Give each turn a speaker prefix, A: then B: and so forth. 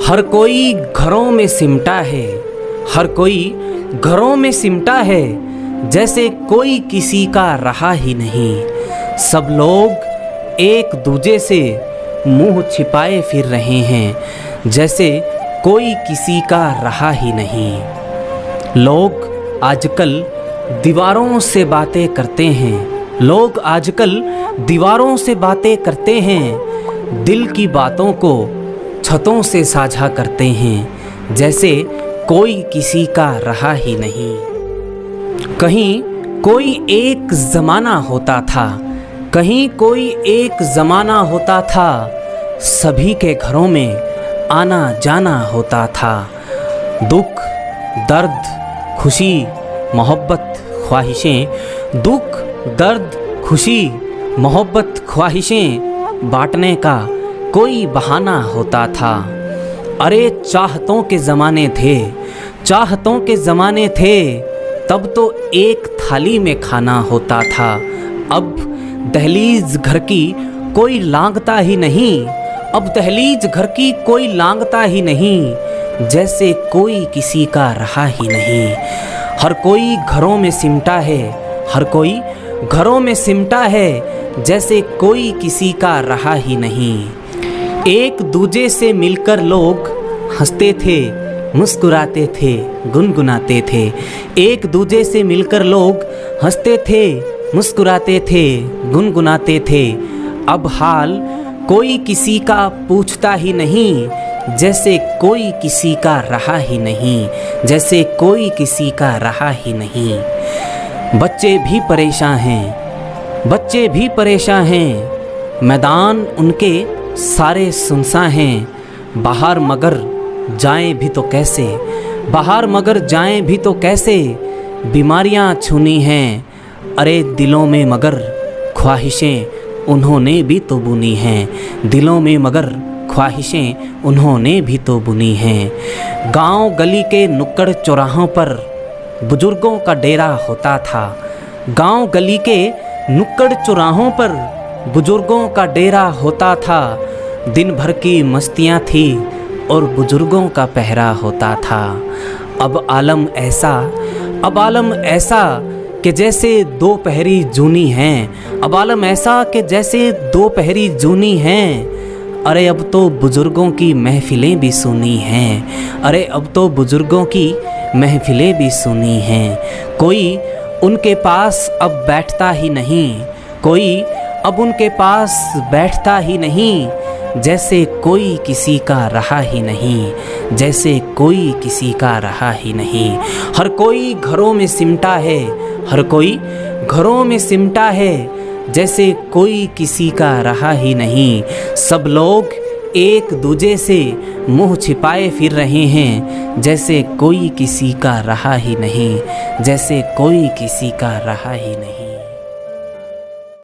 A: हर कोई घरों में सिमटा है, हर कोई घरों में सिमटा है, जैसे कोई किसी का रहा ही नहीं। सब लोग एक दूजे से मुंह छिपाए फिर रहे हैं, जैसे कोई किसी का रहा ही नहीं। लोग आजकल दीवारों से बातें करते हैं, लोग आजकल दीवारों से बातें करते हैं, दिल की बातों को छतों से साझा करते हैं, जैसे कोई किसी का रहा ही नहीं। कहीं कोई एक ज़माना होता था, कहीं कोई एक ज़माना होता था, सभी के घरों में आना जाना होता था। दुख, दर्द, खुशी, मोहब्बत, ख्वाहिशें, दुख, दर्द, खुशी, मोहब्बत, ख्वाहिशें बांटने का कोई बहाना होता था। अरे चाहतों के ज़माने थे, चाहतों के ज़माने थे, तब तो एक थाली में खाना होता था। अब दहलीज घर की कोई लांघता ही नहीं, अब दहलीज घर की कोई लांघता ही नहीं, जैसे कोई किसी का रहा ही नहीं। हर कोई घरों में सिमटा है, हर कोई घरों में सिमटा है, जैसे कोई किसी का रहा ही नहीं। एक दूजे से मिलकर लोग हंसते थे, मुस्कुराते थे, गुनगुनाते थे। एक दूजे से मिलकर लोग हंसते थे, मुस्कुराते थे, गुनगुनाते थे। अब हाल कोई किसी का पूछता ही नहीं, जैसे कोई किसी का रहा ही नहीं, जैसे कोई किसी का रहा ही नहीं। बच्चे भी परेशान हैं, बच्चे भी परेशान हैं, मैदान उनके सारे सुनसान हैं। बाहर मगर जाएं भी तो कैसे, बाहर मगर जाएं भी तो कैसे, बीमारियां छूनी हैं। अरे दिलों में मगर ख्वाहिशें उन्होंने भी तो बुनी हैं, दिलों में मगर ख्वाहिशें उन्होंने भी तो बुनी हैं। गांव गली के नुक्कड़ चौराहों पर बुजुर्गों का डेरा होता था, गांव गली के नुक्कड़ चौराहों पर बुजुर्गों का डेरा होता था। दिन भर की मस्तियाँ थी और बुजुर्गों का पहरा होता था। अब आलम ऐसा, अब आलम ऐसा कि जैसे दो पहरी जूनी हैं, अब आलम ऐसा कि जैसे दो पहरी जूनी हैं। अरे अब तो बुजुर्गों की महफिलें भी सुनी हैं, अरे अब तो बुजुर्गों की महफिलें भी सुनी हैं। कोई उनके पास अब बैठता ही नहीं, कोई अब उनके पास बैठता ही नहीं, जैसे कोई किसी का रहा ही नहीं, जैसे कोई किसी का रहा ही नहीं। हर कोई घरों में सिमटा है, हर कोई घरों में सिमटा है, जैसे कोई किसी का रहा ही नहीं। सब लोग एक दूजे से मुंह छिपाए फिर रहे हैं, जैसे कोई किसी का रहा ही नहीं, जैसे कोई किसी का रहा ही नहीं।